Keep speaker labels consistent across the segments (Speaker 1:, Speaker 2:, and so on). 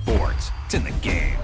Speaker 1: sports. It's in the game.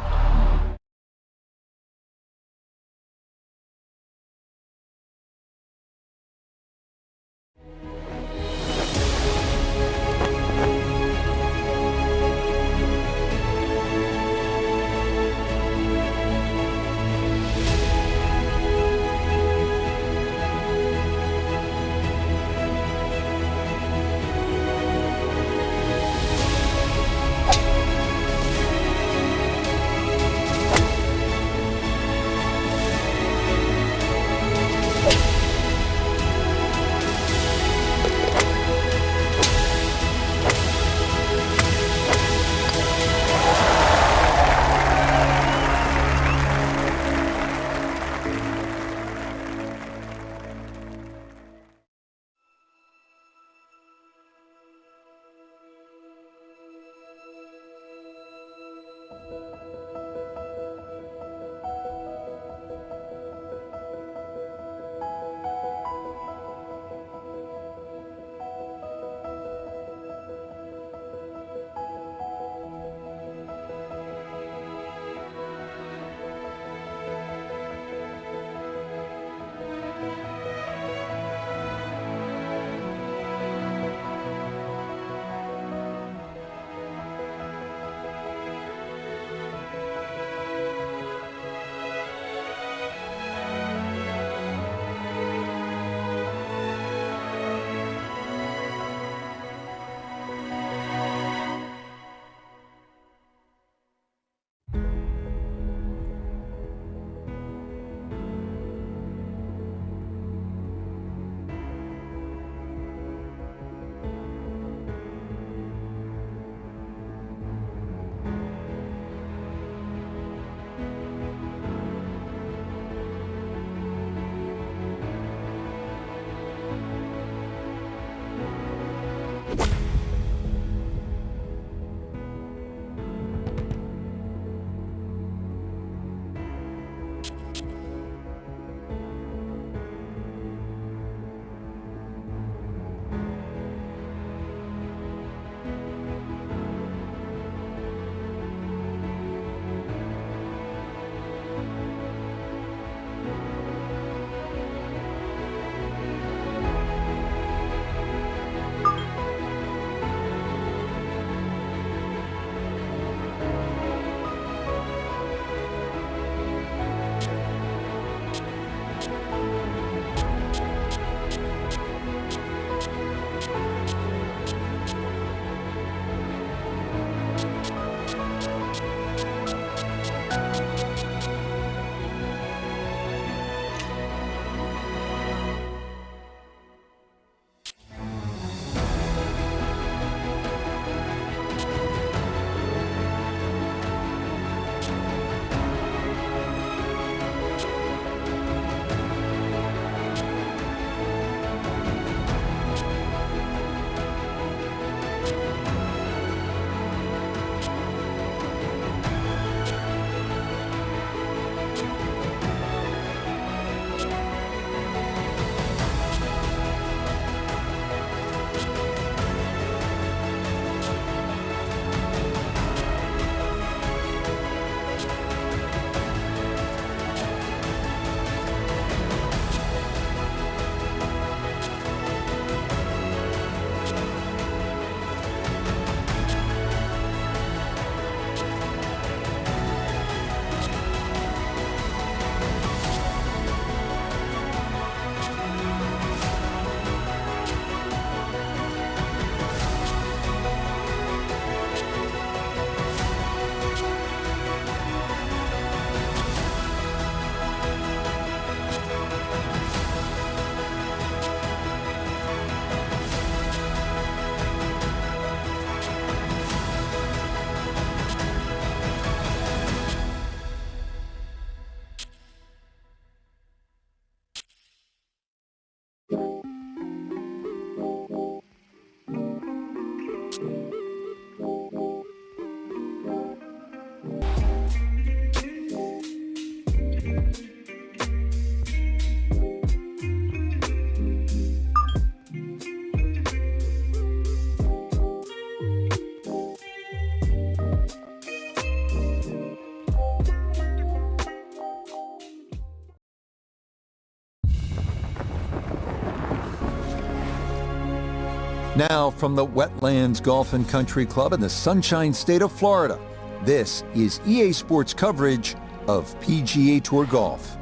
Speaker 1: Now from the Wetlands Golf and Country Club in the Sunshine State of Florida, this is EA Sports coverage of PGA Tour Golf.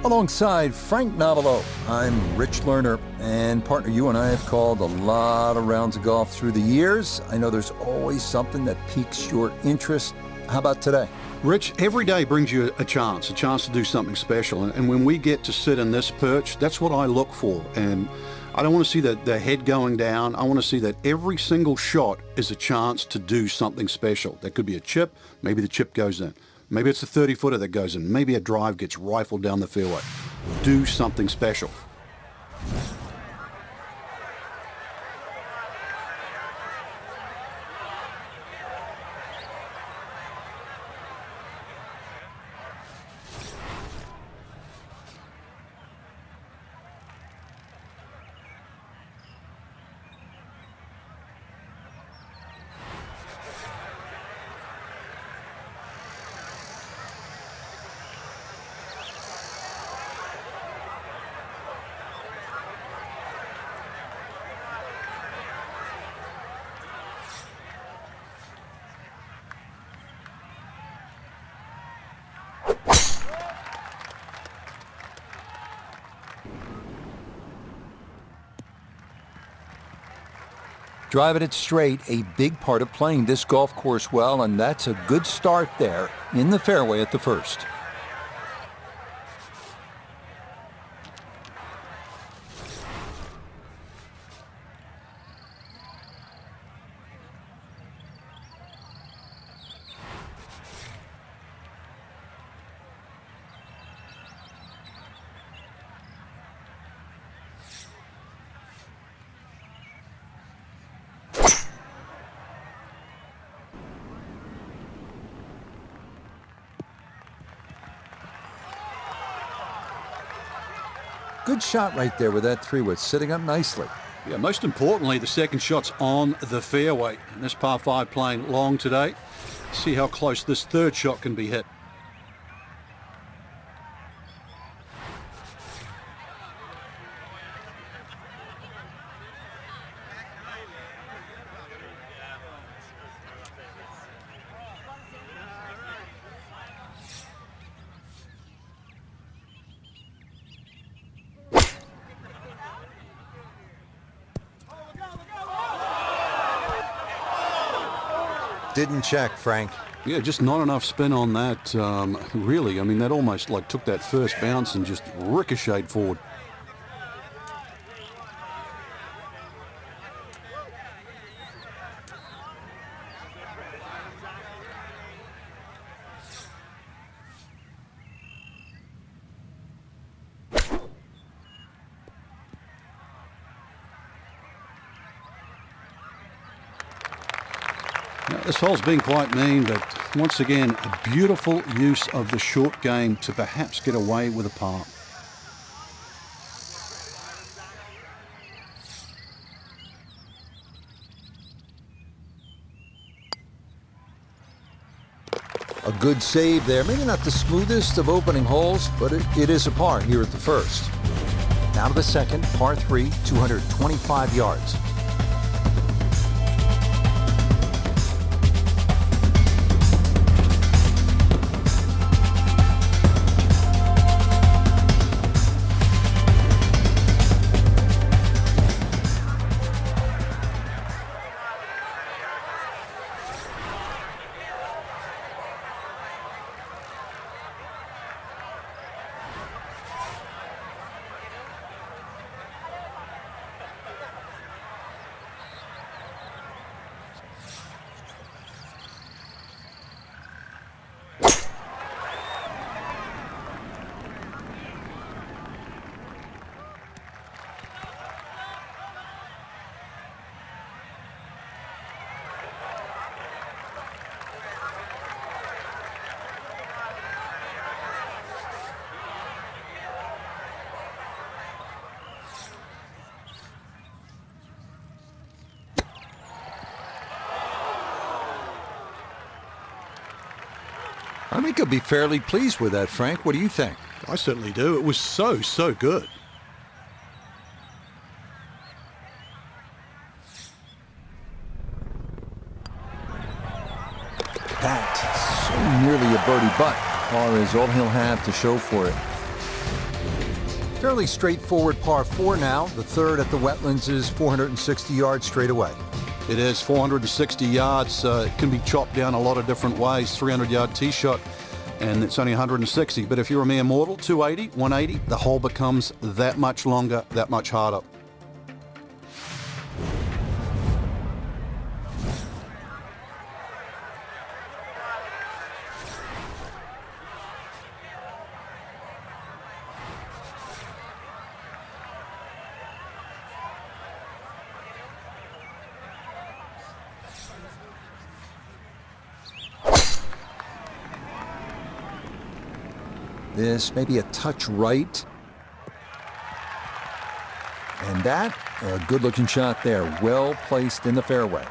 Speaker 1: Alongside Frank Novelo, I'm Rich Lerner, and partner, you and I have called a lot of rounds of golf through the years. I know there's always something that piques your interest. How about today?
Speaker 2: Rich, every day brings you a chance to do something special. And when we get to sit in this perch, that's what I look for. And I don't want to see the head going down. I want to see that every single shot is a chance to do something special. That could be a chip. Maybe the chip goes in. Maybe it's a 30-footer that goes in. Maybe a drive gets rifled down the fairway. Do something special.
Speaker 1: Driving it straight, a big part of playing this golf course well, and that's a good start there in the fairway at the first. Good shot right there with that 3-wood, sitting up nicely.
Speaker 2: Yeah, most importantly, the second shot's on the fairway. And this par 5 playing long today. See how close this third shot can be hit.
Speaker 1: Didn't check, Frank.
Speaker 2: Yeah, just not enough spin on that, really. I mean, that almost like took that first bounce and just ricocheted forward. Now, this hole's been quite mean, but once again, a beautiful use of the short game to perhaps get away with a par.
Speaker 1: A good save there. Maybe not the smoothest of opening holes, but it is a par here at the first. Now to the second, par 3, 225 yards. I think he'll be fairly pleased with that, Frank. What do you think?
Speaker 2: I certainly do. It was so good.
Speaker 1: That so nearly a birdie, but par is all he'll have to show for it. Fairly straightforward par 4 now. The third at the Wetlands is 460 yards straight away.
Speaker 2: It is 460 yards. It can be chopped down a lot of different ways. 300-yard tee shot, and it's only 160. But if you're a mere mortal, 280, 180, the hole becomes that much longer, that much harder.
Speaker 1: This may be a touch right. And that, a good-looking shot there. Well placed in the fairway.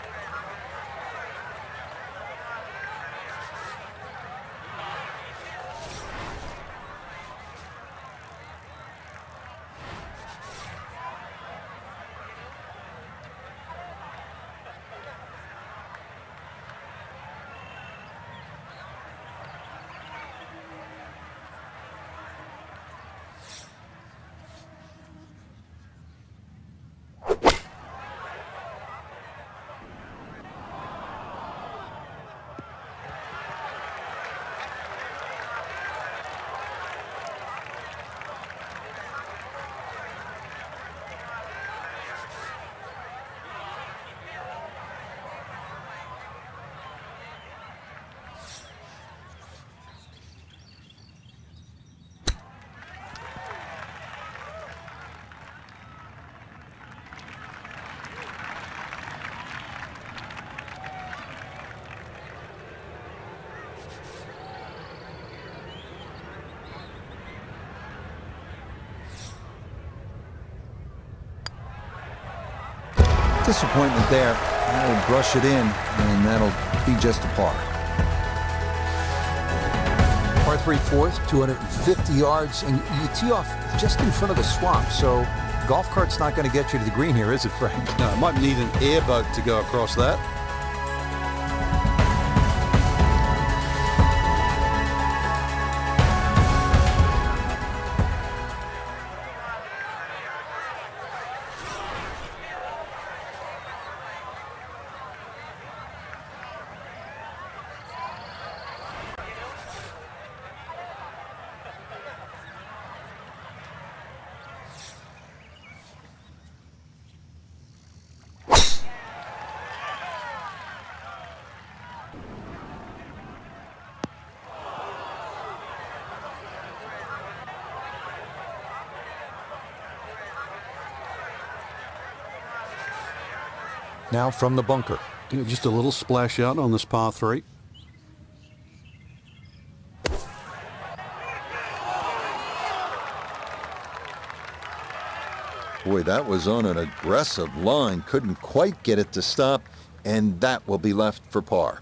Speaker 1: Disappointment there. That'll brush it in, and that'll be just a par. Par 3 fourth, 250 yards, and you tee off just in front of the swamp, so the golf cart's not going to get you to the green here, is it, Frank?
Speaker 2: No, it might need an airboat to go across that.
Speaker 1: Now from the bunker.
Speaker 2: Just a little splash out on this par 3.
Speaker 1: Boy, that was on an aggressive line. Couldn't quite get it to stop, and that will be left for par.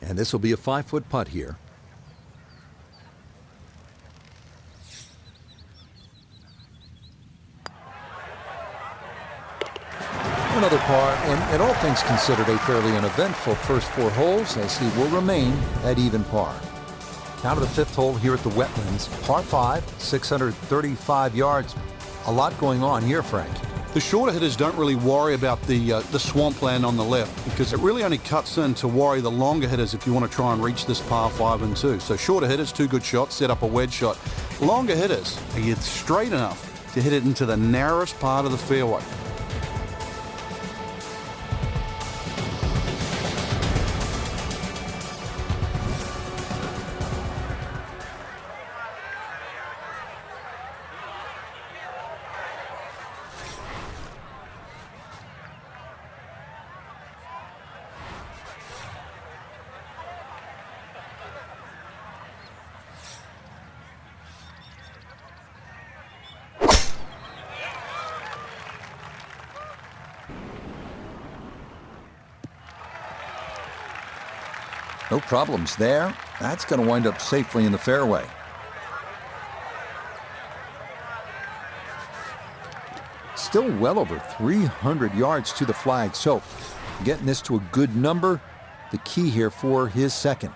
Speaker 1: And this will be a 5-foot putt here. Another par, and all things considered, a fairly uneventful first 4 holes, as he will remain at even par. Now to the 5th hole here at the Wetlands. Par 5, 635 yards. A lot going on here, Frank.
Speaker 2: The shorter hitters don't really worry about the swampland on the left, because it really only cuts in to worry the longer hitters if you want to try and reach this par 5 and 2. So shorter hitters, 2 good shots, set up a wedge shot. Longer hitters, they get straight enough to hit it into the narrowest part of the fairway.
Speaker 1: No problems there. That's going to wind up safely in the fairway. Still well over 300 yards to the flag, so getting this to a good number the key here for his second.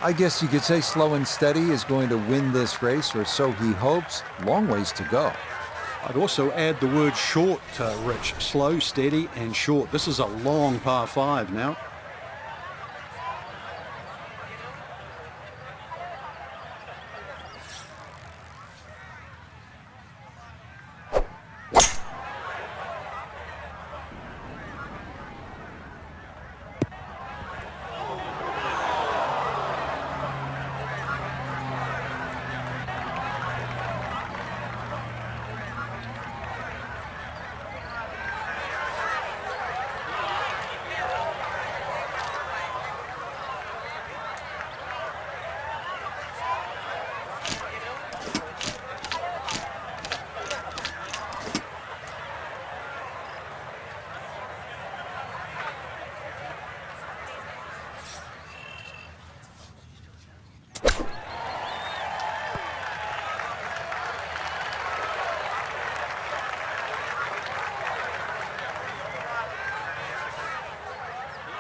Speaker 1: I guess you could say slow and steady is going to win this race, or so he hopes. Long ways to go.
Speaker 2: I'd also add the word short, Rich. Slow, steady, and short. This is a long par 5 now.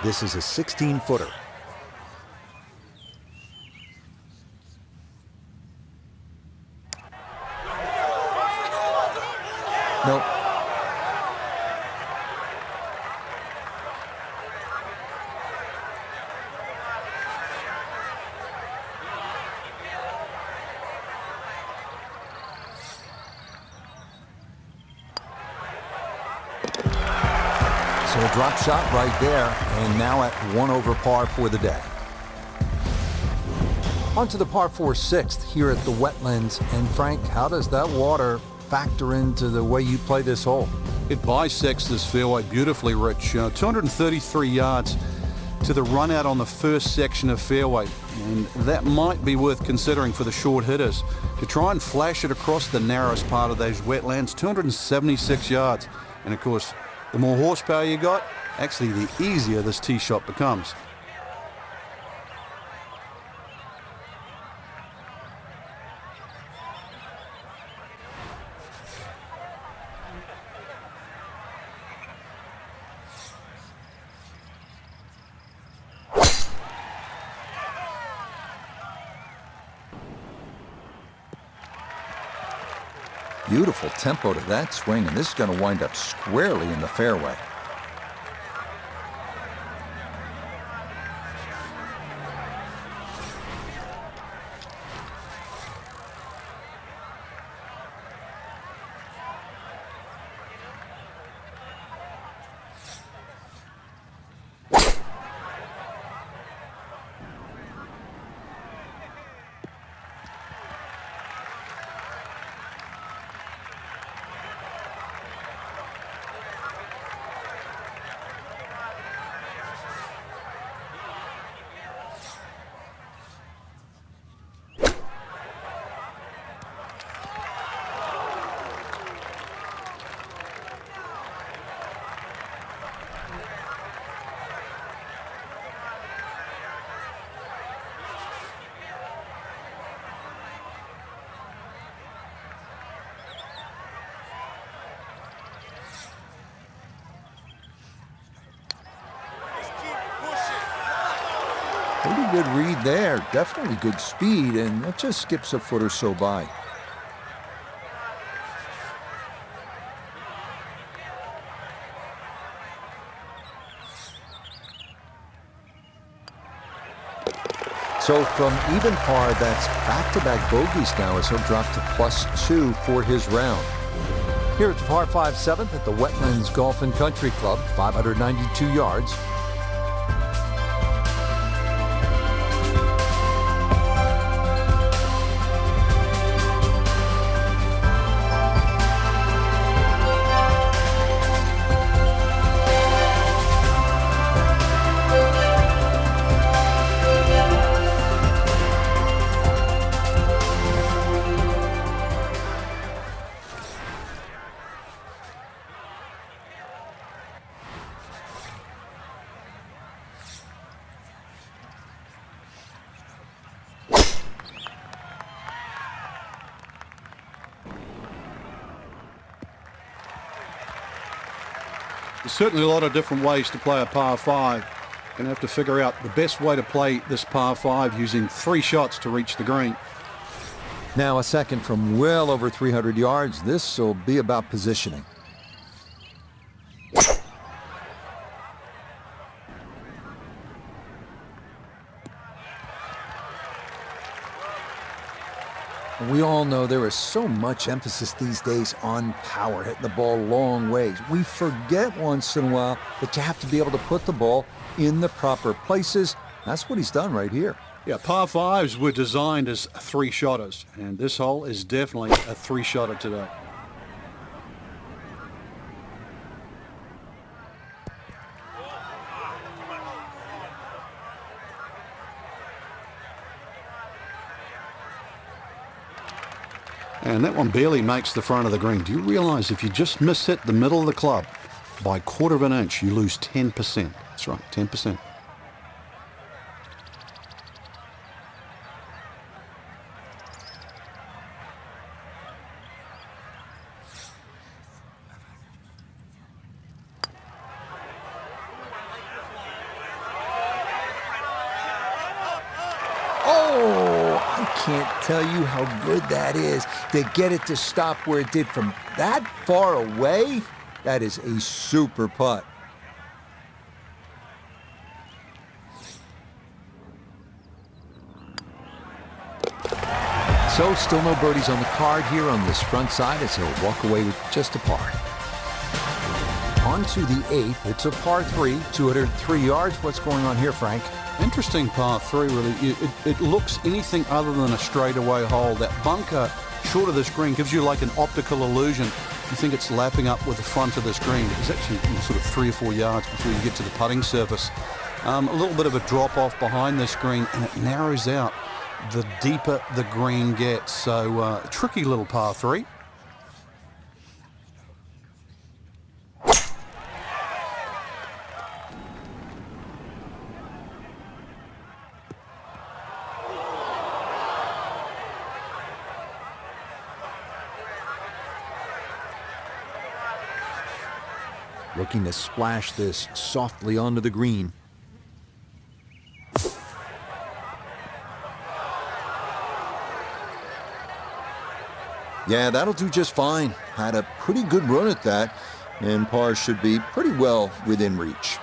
Speaker 1: This is a 16-footer. Nope. So a drop shot right there, and now at 1 over par for the day. On to the par 4 sixth here at the Wetlands. And Frank, how does that water factor into the way you play this hole?
Speaker 2: It bisects this fairway beautifully, Rich. 233 yards to the run out on the first section of fairway, and that might be worth considering for the short hitters to try and flash it across the narrowest part of those wetlands. 276 yards, and of course the more horsepower you got, actually the easier this tee shot becomes.
Speaker 1: Beautiful tempo to that swing, and this is going to wind up squarely in the fairway. Pretty good read there. Definitely good speed, and it just skips a foot or so by. So from even par, that's back-to-back bogeys now as he'll drop to +2 for his round. Here at the par 5 7th at the Wetlands Golf and Country Club, 592 yards.
Speaker 2: There's certainly a lot of different ways to play a par 5. Going to have to figure out the best way to play this par 5 using 3 shots to reach the green.
Speaker 1: Now a second from well over 300 yards. This will be about positioning. We all know there is so much emphasis these days on power, hitting the ball long ways. We forget once in a while that you have to be able to put the ball in the proper places. That's what he's done right here.
Speaker 2: Yeah, par 5s were designed as 3-shotters, and this hole is definitely a 3-shotter today. And that one barely makes the front of the green. Do you realize if you just miss hit the middle of the club by 1/4 of an inch, you lose 10%? That's right, 10%.
Speaker 1: Oh, I can't tell you how good that is to get it to stop where it did from that far away. That is a super putt. So still no birdies on the card here on this front side as he'll walk away with just a par. On to the 8th. It's a par 3, 203 yards. What's going on here, Frank?
Speaker 2: Interesting par 3, really. It looks anything other than a straightaway hole. That bunker short of this green gives you like an optical illusion. You think it's lapping up with the front of this green. It's actually sort of 3 or 4 yards before you get to the putting surface. A little bit of a drop off behind this green, and it narrows out the deeper the green gets. So tricky little par 3.
Speaker 1: Looking to splash this softly onto the green. Yeah, that'll do just fine. Had a pretty good run at that, and par should be pretty well within reach.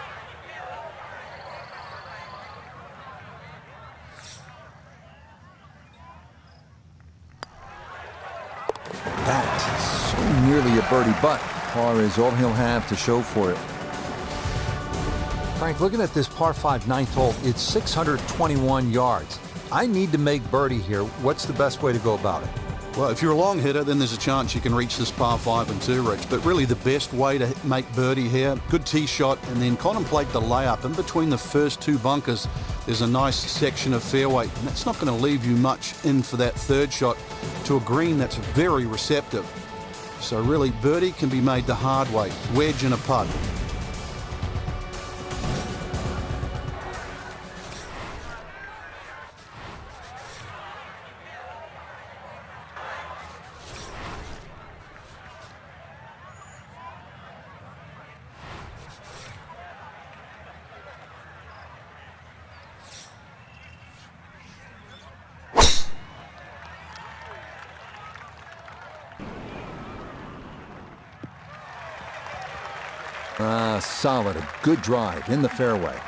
Speaker 1: That is so nearly a birdie, but par is all he'll have to show for it. Frank, looking at this par 5 9th hole, it's 621 yards. I need to make birdie here. What's the best way to go about it?
Speaker 2: Well, if you're a long hitter, then there's a chance you can reach this par 5 and 2, Rich. But really the best way to make birdie here, good tee shot, and then contemplate the layup. In between the first 2 bunkers, there's a nice section of fairway, and that's not going to leave you much in for that 3rd shot to a green that's very receptive. So really, birdie can be made the hard way, wedge and a putt.
Speaker 1: Solid, a good drive in the fairway.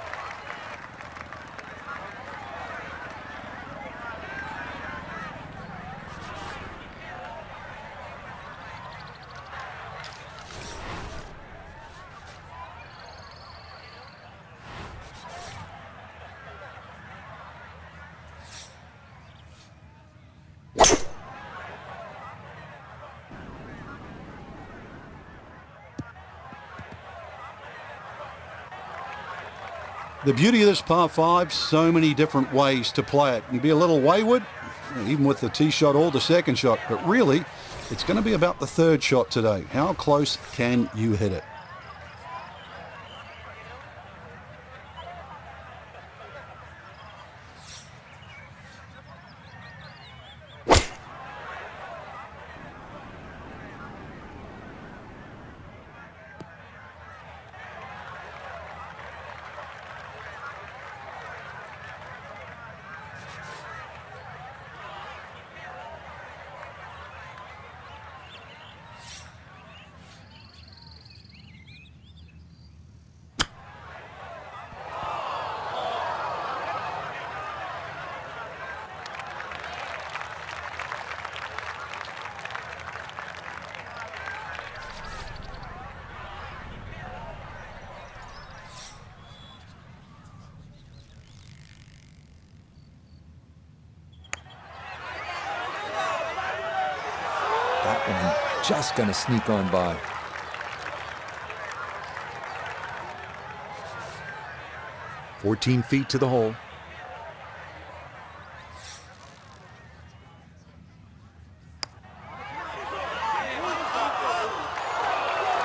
Speaker 2: The beauty of this par 5, so many different ways to play it. You can be a little wayward, even with the tee shot or the 2nd shot, but really, it's going to be about the 3rd shot today. How close can you hit it?
Speaker 1: just going to sneak on by. "14 feet to the hole."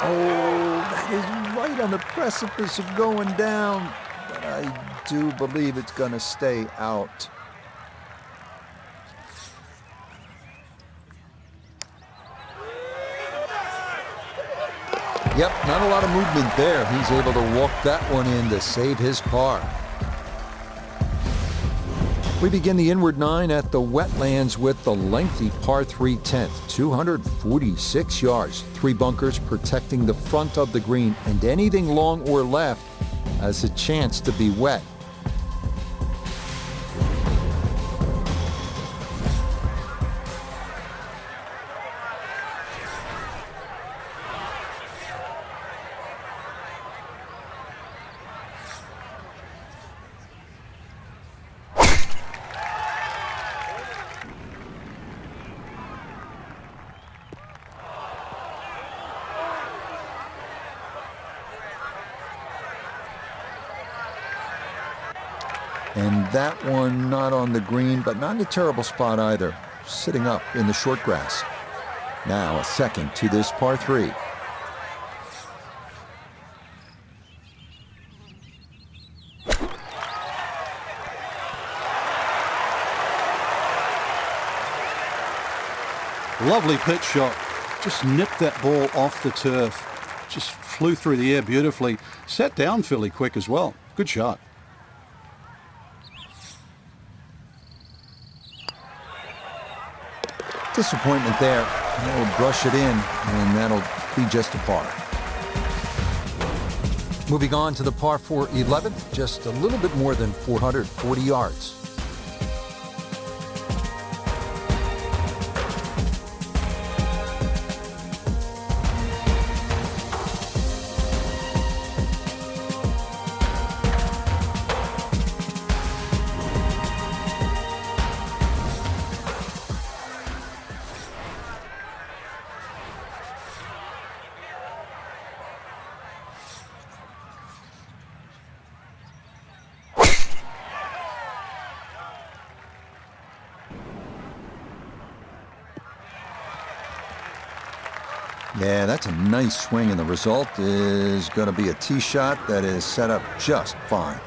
Speaker 1: Oh, that is right on the precipice of going down. But I do believe it's going to stay out. Yep, not a lot of movement there. He's able to walk that one in to save his par. We begin the inward 9 at the Wetlands with the lengthy par 3 10th, 246 yards, 3 bunkers protecting the front of the green, and anything long or left has a chance to be wet. And that one not on the green, but not in a terrible spot either, sitting up in the short grass. Now a second to this par 3.
Speaker 2: Lovely pitch shot. Just nipped that ball off the turf. Just flew through the air beautifully. Sat down fairly quick as well. Good shot.
Speaker 1: Disappointment there. He'll brush it in, and that'll be just a par. Moving on to the par 4 11th, just a little bit more than 440 yards. Yeah, that's a nice swing, and the result is going to be a tee shot that is set up just fine.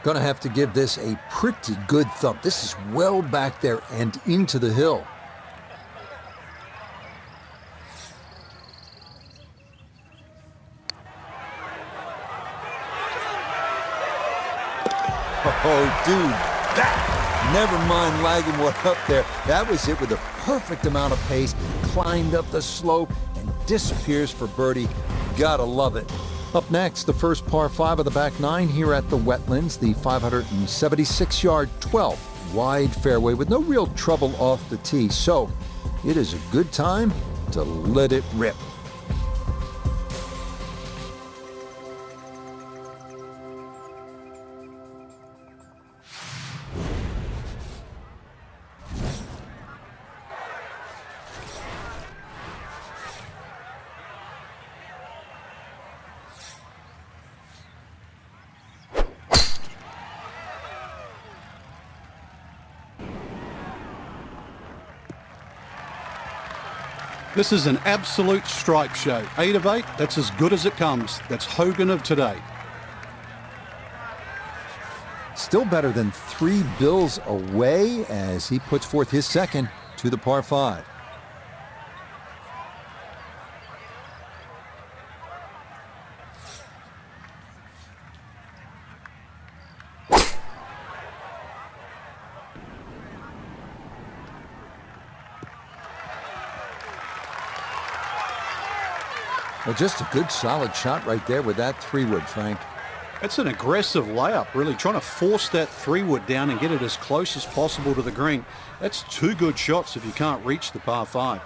Speaker 1: Gonna have to give this a pretty good thump. This is well back there and into the hill. Oh, dude, never mind lagging one up there. That was it with a perfect amount of pace, climbed up the slope and disappears for birdie. Gotta love it. Up next, the first par 5 of the back 9 here at the Wetlands, the 576-yard 12th wide fairway with no real trouble off the tee. So it is a good time to let it rip.
Speaker 2: This is an absolute stripe show. 8 of 8, that's as good as it comes. That's Hogan of today.
Speaker 1: Still better than 3 bills away as he puts forth his second to the par 5. Well, just a good solid shot right there with that 3-wood, Frank.
Speaker 2: That's an aggressive layup, really, trying to force that 3-wood down and get it as close as possible to the green. That's 2 good shots if you can't reach the par 5.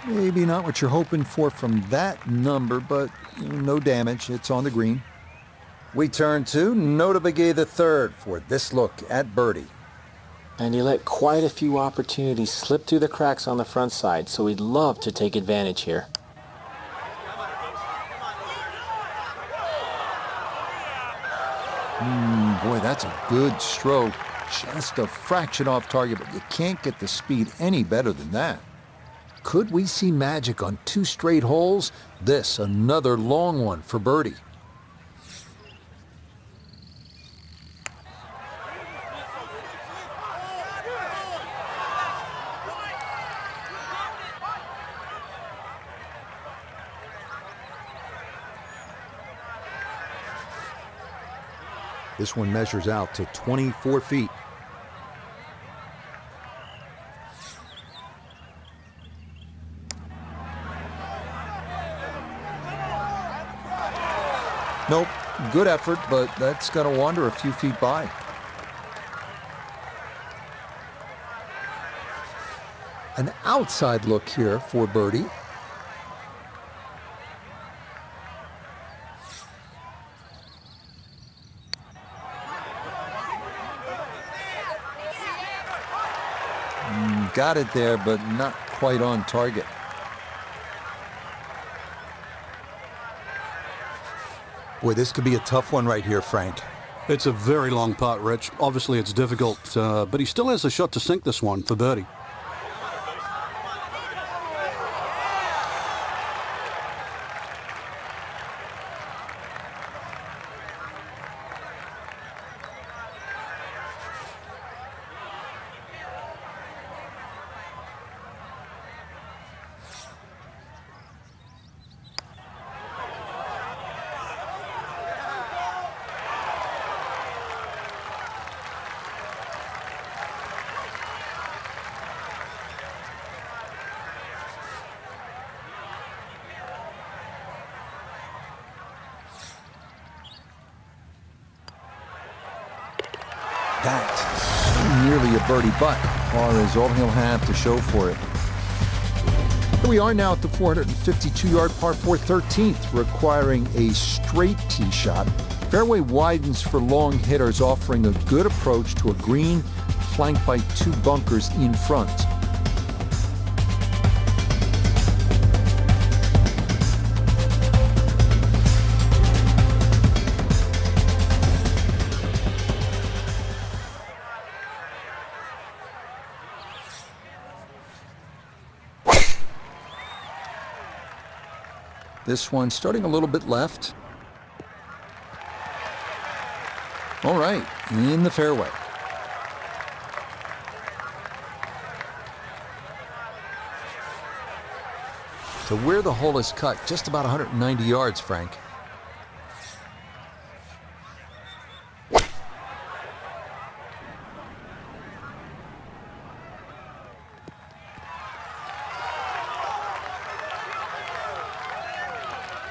Speaker 1: Maybe not what you're hoping for from that number, but no damage. It's on the green. We turn to Nota Begay III for this look at birdie.
Speaker 3: And he let quite a few opportunities slip through the cracks on the front side, so he'd love to take advantage here.
Speaker 1: Boy, that's a good stroke. Just a fraction off target, but you can't get the speed any better than that. Could we see magic on 2 straight holes? This, another long one for birdie. This one measures out to 24 feet. Nope, good effort, but that's going to wander a few feet by. An outside look here for birdie. Got it there, but not quite on target. Boy, this could be a tough one right here, Frank.
Speaker 2: It's a very long putt, Rich. Obviously, it's difficult, but he still has a shot to sink this one for birdie.
Speaker 1: That's nearly a birdie, but par is all he'll have to show for it. Here we are now at the 452-yard par 4 13th, requiring a straight tee shot. Fairway widens for long hitters, offering a good approach to a green flanked by 2 bunkers in front. This one starting a little bit left. All right, in the fairway. To where the hole is cut, just about 190 yards, Frank.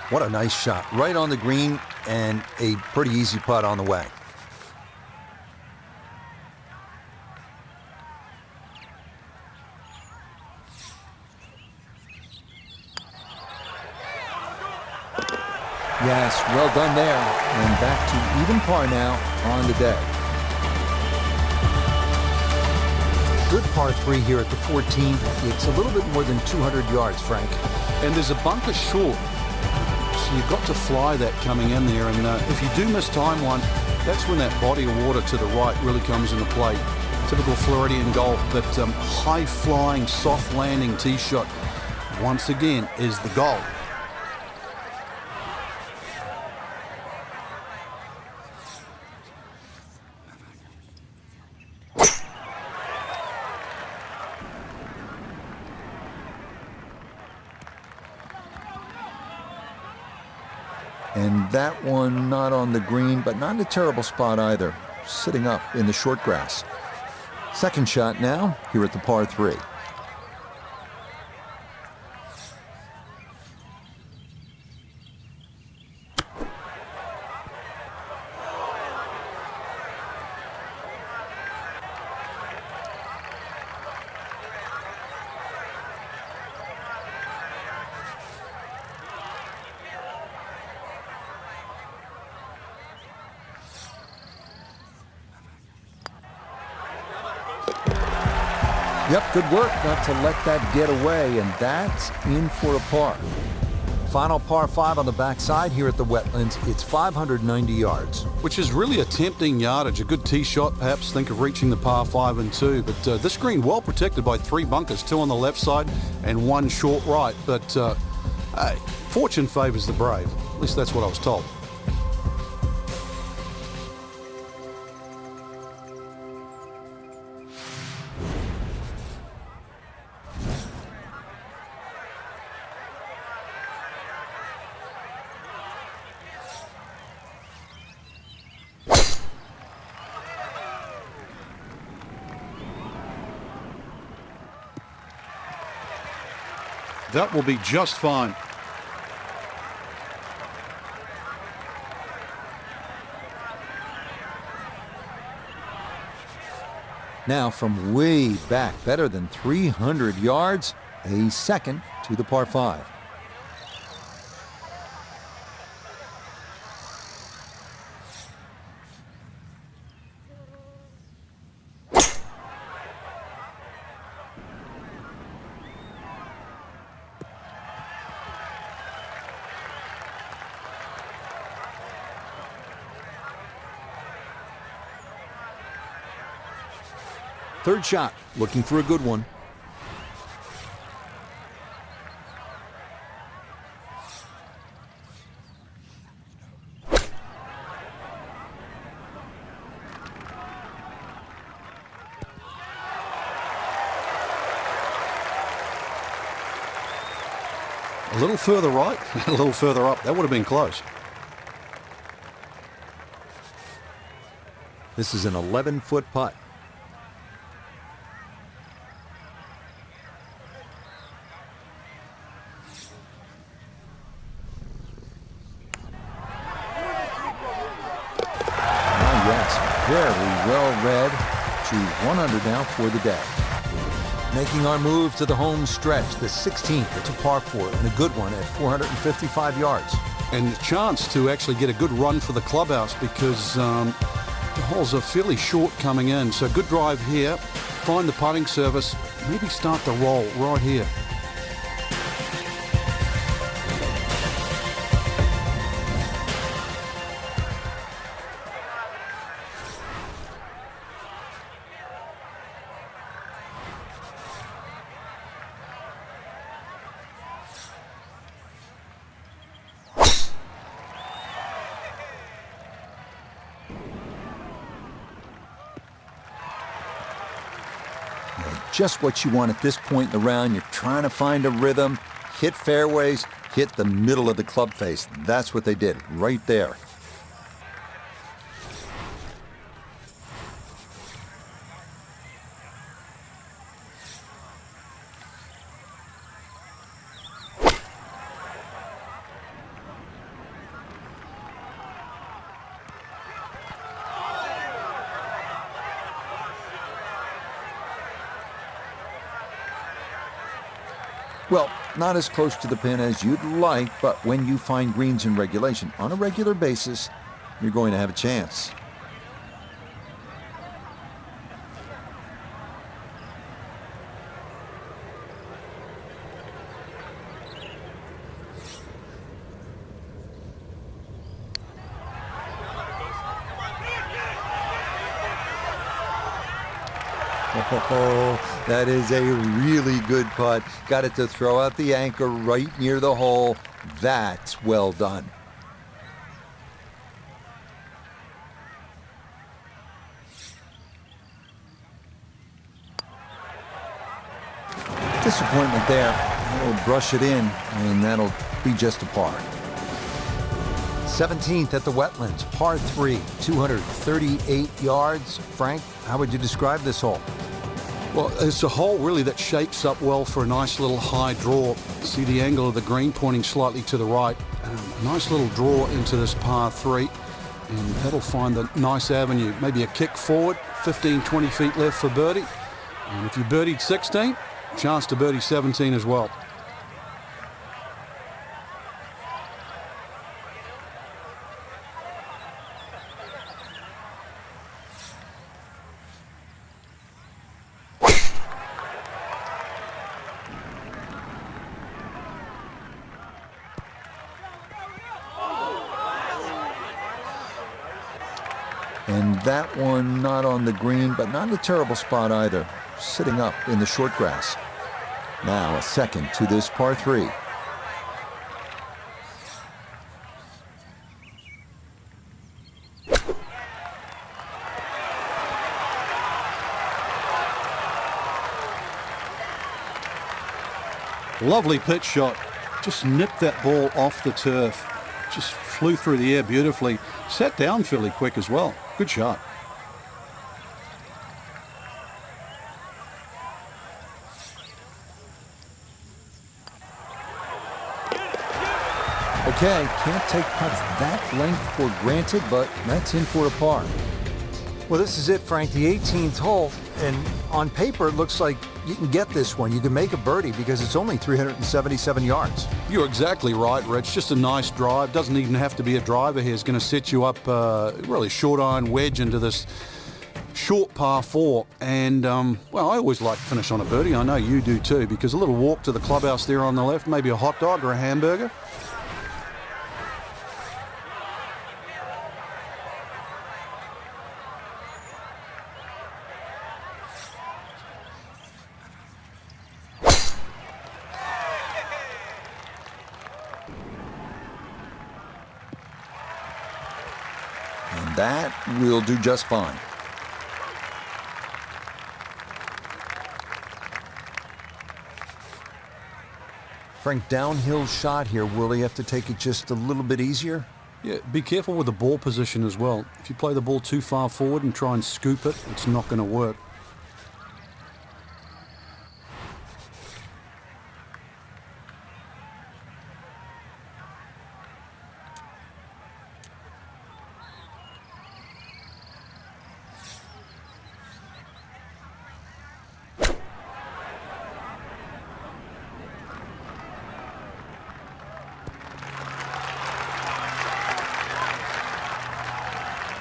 Speaker 1: What a nice shot, right on the green, and a pretty easy putt on the way. Yes, well done there, and back to even par now on the day. Good par 3 here at the 14th. It's a little bit more than 200 yards, Frank.
Speaker 2: And there's a bunker short. So you've got to fly that coming in there, and if you do miss time one, that's when that body of water to the right really comes into play. Typical Floridian golf, but high-flying, soft-landing tee shot, once again, is the goal.
Speaker 1: And that one not on the green, but not in a terrible spot either, sitting up in the short grass. Second shot now, here at the par 3. Yep, good work not to let that get away, and that's in for a par. Final par 5 on the backside here at the Wetlands. It's 590 yards.
Speaker 2: Which is really a tempting yardage. A good tee shot, perhaps think of reaching the par 5 and 2. But this green well protected by 3 bunkers, 2 on the left side and 1 short right. But hey, fortune favors the brave. At least that's what I was told. That will be just fine.
Speaker 1: Now from way back, better than 300 yards, a second to the par 5. Third shot, looking for a good one.
Speaker 2: A little further right, a little further up. That would have been close.
Speaker 1: This is an 11-foot putt. Very well read. To 100 now for the day. Making our move to the home stretch, the 16th. It's a par 4 and a good one at 455 yards.
Speaker 2: And the chance to actually get a good run for the clubhouse because the holes are fairly short coming in. So good drive here. Find the putting surface. Maybe start the roll right here.
Speaker 1: Just what you want at this point in the round. You're trying to find a rhythm, hit fairways, hit the middle of the club face. That's what they did right there. Well, not as close to the pin as you'd like, but when you find greens in regulation on a regular basis, you're going to have a chance. Oh, that is a really good putt. Got it to throw out the anchor right near the hole. That's well done. Disappointment there. He'll brush it in, and that'll be just a par. 17th at the Wetlands, par 3, 238 yards. Frank, how would you describe this hole?
Speaker 2: Well, it's a hole really that shapes up well for a nice little high draw. See the angle of the green pointing slightly to the right. A nice little draw into this par 3, and that'll find the nice avenue. Maybe a kick forward, 15, 20 feet left for birdie. And if you birdied 16, chance to birdie 17 as well.
Speaker 1: And that one not on the green, but not in a terrible spot either, sitting up in the short grass. Now a second to this par 3.
Speaker 2: Lovely pitch shot. Just nipped that ball off the turf. Just flew through the air beautifully. Sat down fairly quick as well. Good shot.
Speaker 1: Okay, can't take putts that length for granted, but that's in for a par.
Speaker 4: Well, this is it, Frank, the 18th hole, and on paper it looks like you can get this one. You can make a birdie because it's only 377 yards.
Speaker 2: You're exactly right, Rich. Just a nice drive. Doesn't even have to be a driver here. It's going to set you up really short iron wedge into this short par 4. And, well, I always like to finish on a birdie. I know you do too, because a little walk to the clubhouse there on the left, maybe a hot dog or a hamburger.
Speaker 1: And that will do just fine. Frank, downhill shot here. Will he have to take it just a little bit easier?
Speaker 2: Yeah, be careful with the ball position as well. If you play the ball too far forward and try and scoop it, it's not going to work.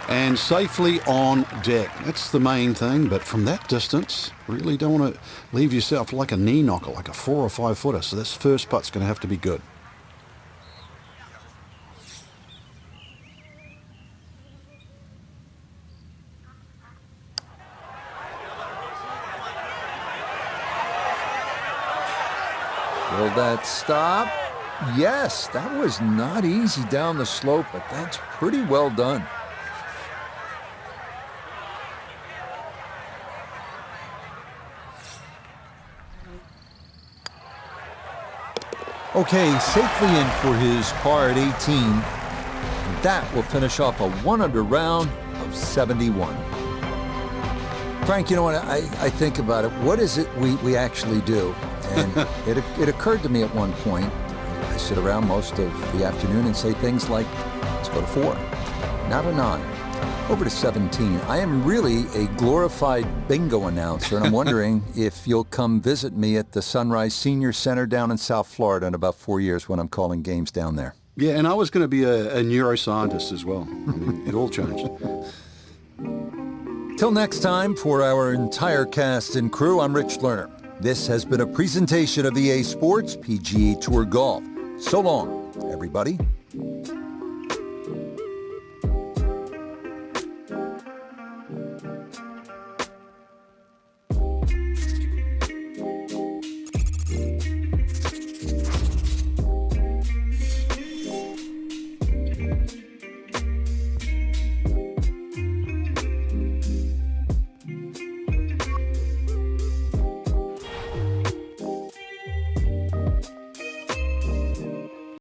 Speaker 2: And safely on deck. That's the main thing, but from that distance, really don't want to leave yourself like a knee knocker, like a 4 or 5 footer. So this first putt's going to have to be good.
Speaker 1: Will that stop? Yes, that was not easy down the slope, but that's pretty well done. Okay, safely in for his par at 18. And that will finish off a 1-under round of 71. Frank, you know what, I think about it. What is it we actually do? And it occurred to me at one point, I sit around most of the afternoon and say things like, let's go to 4, now to 9, over to 17. I am really a glorified bingo announcer, and I'm wondering if you'll come visit me at the Sunrise Senior Center down in South Florida in about 4 years when I'm calling games down there.
Speaker 2: Yeah, and I was going to be a neuroscientist as well. I mean, it all changed.
Speaker 1: Till next time, for our entire cast and crew, I'm Rich Lerner. This has been a presentation of EA Sports PGA Tour Golf. So long, everybody.